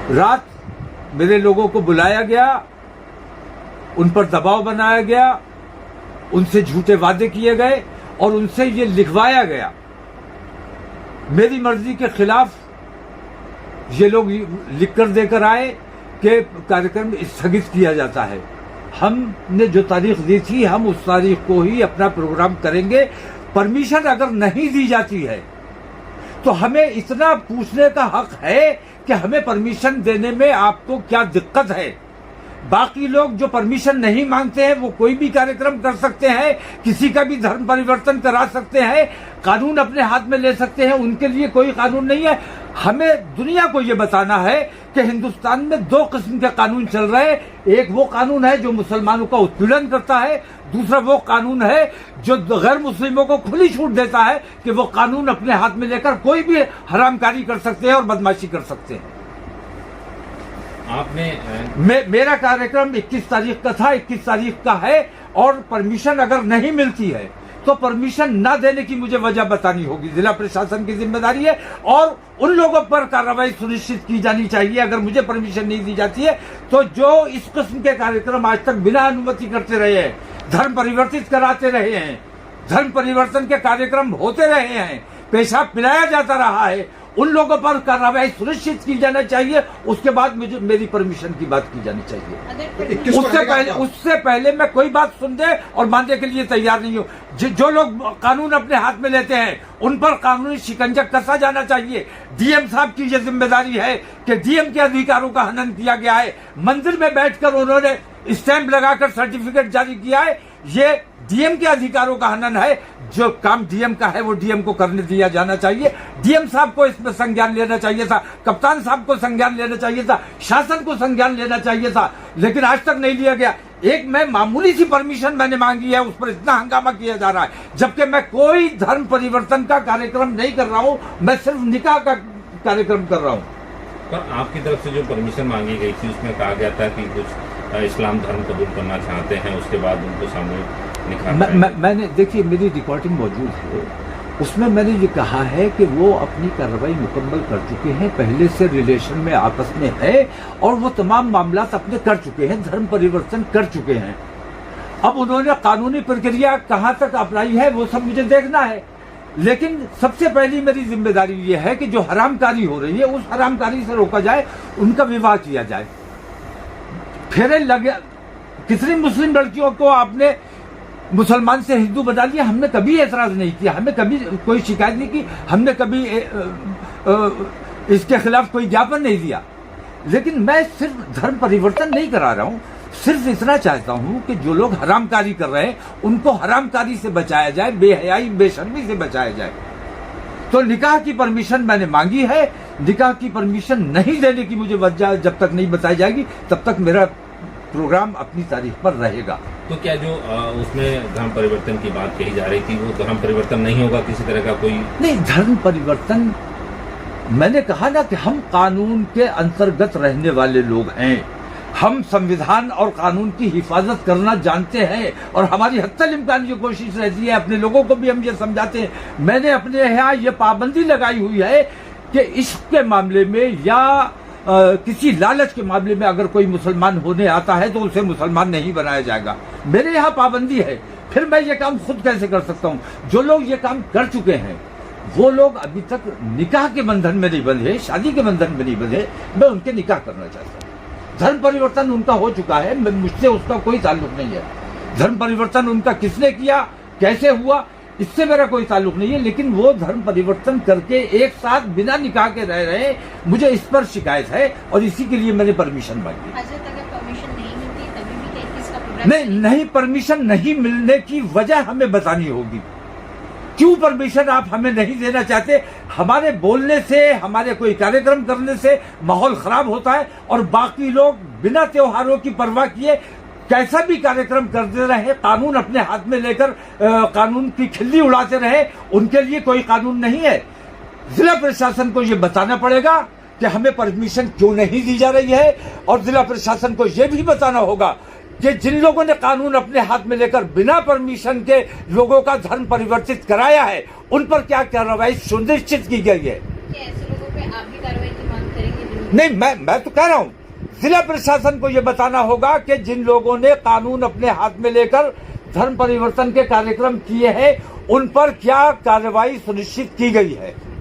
रात मेरे लोगों को बुलाया गया, उन पर दबाव बनाया गया, उनसे झूठे वादे किए गए और उनसे ये लिखवाया गया। मेरी मर्जी के खिलाफ ये लोग लिखकर देकर आए कि कार्यक्रम स्थगित किया जाता है। हमने जो तारीख दी थी, हम उस तारीख को ही अपना प्रोग्राम करेंगे। परमिशन अगर नहीं दी जाती है तो हमें इतना पूछने का हक है कि हमें परमिशन देने में आपको क्या दिक्कत है। बाकी लोग जो परमिशन नहीं मांगते हैं वो कोई भी कार्यक्रम कर सकते हैं, किसी का भी धर्म परिवर्तन करा सकते हैं, कानून अपने हाथ में ले सकते हैं, उनके लिए कोई कानून नहीं है। हमें दुनिया को ये बताना है कि हिंदुस्तान में दो किस्म के कानून चल रहे हैं। एक वो कानून है जो मुसलमानों का उत्पीड़न करता है, दूसरा वो कानून है जो गैर मुस्लिमों को खुली छूट देता है कि वो कानून अपने हाथ में लेकर कोई भी हरामकारी कर सकते हैं और बदमाशी कर सकते हैं। मेरा कार्यक्रम 21 तारीख का था, 21 तारीख का है और परमिशन अगर नहीं मिलती है तो परमिशन ना देने की मुझे वजह बतानी होगी। जिला प्रशासन की जिम्मेदारी है और उन लोगों पर कार्रवाई सुनिश्चित की जानी चाहिए। अगर मुझे परमिशन नहीं दी जाती है तो जो इस किस्म के कार्यक्रम आज तक बिना अनुमति करते रहे हैं, धर्म परिवर्तित कराते रहे हैं, धर्म परिवर्तन के कार्यक्रम होते रहे हैं, पेशाब पिलाया जाता रहा है, उन लोगों पर कार्रवाई सुनिश्चित की जाना चाहिए। उसके बाद मुझे मेरी परमिशन की बात की जानी चाहिए। उससे पहले मैं कोई बात सुनने और मानने के लिए तैयार नहीं हूं। जो लोग कानून अपने हाथ में लेते हैं उन पर कानूनी शिकंजा कसा जाना चाहिए। डीएम साहब की यह जिम्मेदारी है कि डीएम के अधिकारों का हनन किया गया है। मंदिर में बैठकर उन्होंने स्टैंप लगाकर सर्टिफिकेट जारी किया है, ये डीएम के अधिकारों का हनन है। जो काम डीएम का है वो डीएम को करने दिया जाना चाहिए। डीएम साहब को इसमें संज्ञान लेना चाहिए था, कप्तान साहब को संज्ञान लेना चाहिए था, शासन को संज्ञान लेना चाहिए था, लेकिन आज तक नहीं लिया गया। एक मैं मामूली सी परमिशन मैंने मांगी है, उस पर इतना हंगामा किया जा रहा है, जबकि मैं कोई धर्म परिवर्तन का कार्यक्रम नहीं कर रहा हूं, मैं सिर्फ निकाह का कार्यक्रम कर रहा हूं। पर आपकी तरफ से जो परमिशन मांगी गई थी उसमें कहा गया था कि कुछ इस्लाम धर्म कबूल करना चाहते हैं, उसके बाद उनको सामूहिक निकाह। मैंने देखिए, मेरी रिकॉर्डिंग मौजूद है, उसमें मैंने ये कहा है कि वो अपनी कार्रवाई मुकम्मल कर चुके हैं, पहले से रिलेशन में आपस में है और वो तमाम मामला अपने कर चुके हैं, धर्म परिवर्तन कर चुके हैं। अब उन्होंने कानूनी प्रक्रिया कहां तक अपनाई है वो सब मुझे देखना है, लेकिन सबसे पहली मेरी जिम्मेदारी ये है कि जो हरामकारी हो रही है उस हरामकारी से रोका जाए, उनका विवाह किया जाए। फेरे लगे, कितनी मुस्लिम लड़कियों को आपने मुसलमान से हिंदू बना लिया, हमने कभी एतराज नहीं किया, हमें कभी कोई शिकायत नहीं की, हमने कभी इसके खिलाफ कोई ज्ञापन नहीं दिया। लेकिन मैं सिर्फ धर्म परिवर्तन नहीं करा रहा हूं, सिर्फ इतना चाहता हूं कि जो लोग हरामकारी कर रहे हैं उनको हरामकारी से बचाया जाए, बेहयाई बेशर्मी से बचाया जाए। तो निकाह की परमिशन मैंने मांगी है, निकाह की परमिशन नहीं देने की मुझे वजह जब तक नहीं बताई जाएगी तब तक मेरा प्रोग्राम अपनी तारीख पर रहेगा। तो क्या जो उसमें धर्म परिवर्तन की बात कही जा रही थी वो धर्म परिवर्तन नहीं होगा, किसी तरह का कोई नहीं? धर्म परिवर्तन, मैंने कहा ना कि हम कानून के अंतर्गत रहने वाले लोग हैं, हम संविधान और कानून की हिफाजत करना जानते हैं और हमारी हत्तल इम्कान ये कोशिश रहती है, अपने लोगों को भी हम ये समझाते हैं। मैंने अपने यहाँ ये पाबंदी लगाई हुई है कि इश्क के मामले में या किसी लालच के मामले में अगर कोई मुसलमान होने आता है तो उसे मुसलमान नहीं बनाया जाएगा। मेरे यहाँ पाबंदी है, फिर मैं ये काम खुद कैसे कर सकता हूँ? जो लोग ये काम कर चुके हैं वो लोग अभी तक निकाह के बंधन में नहीं बंधे, शादी के बंधन में नहीं बंधे, मैं उनके निकाह करना चाहता हूँ। धर्म परिवर्तन उनका हो चुका है, मुझसे उसका कोई ताल्लुक नहीं है। धर्म परिवर्तन उनका किसने किया, कैसे हुआ, इससे मेरा कोई ताल्लुक नहीं है, लेकिन वो धर्म परिवर्तन करके एक साथ बिना निकाह के रह रहे हैं, मुझे इस पर शिकायत है और इसी के लिए मैंने परमिशन मांगी। नहीं, परमिशन नहीं मिलने की वजह हमें बतानी होगी। क्यों परमिशन आप हमें नहीं देना चाहते? हमारे बोलने से, हमारे कोई कार्यक्रम करने से माहौल खराब होता है और बाकी लोग बिना त्योहारों की परवाह किए कैसा भी कार्यक्रम करते रहे, कानून अपने हाथ में लेकर कानून की खिल्ली उड़ाते रहे, उनके लिए कोई कानून नहीं है। जिला प्रशासन को यह बताना पड़ेगा कि हमें परमिशन क्यों नहीं दी जा रही है और जिला प्रशासन को यह भी बताना होगा कि जिन लोगों ने कानून अपने हाथ में लेकर बिना परमिशन के लोगों का धर्म परिवर्तित कराया है उन पर क्या कार्रवाई सुनिश्चित की गई है। ऐसे लोगों पे आप भी कार्रवाई की मांग करेंगे? नहीं, मैं तो कह रहा हूं जिला प्रशासन को यह बताना होगा कि जिन लोगों ने कानून अपने हाथ में लेकर धर्म परिवर्तन के कार्यक्रम किए हैं उन पर क्या कार्रवाई सुनिश्चित की गई है।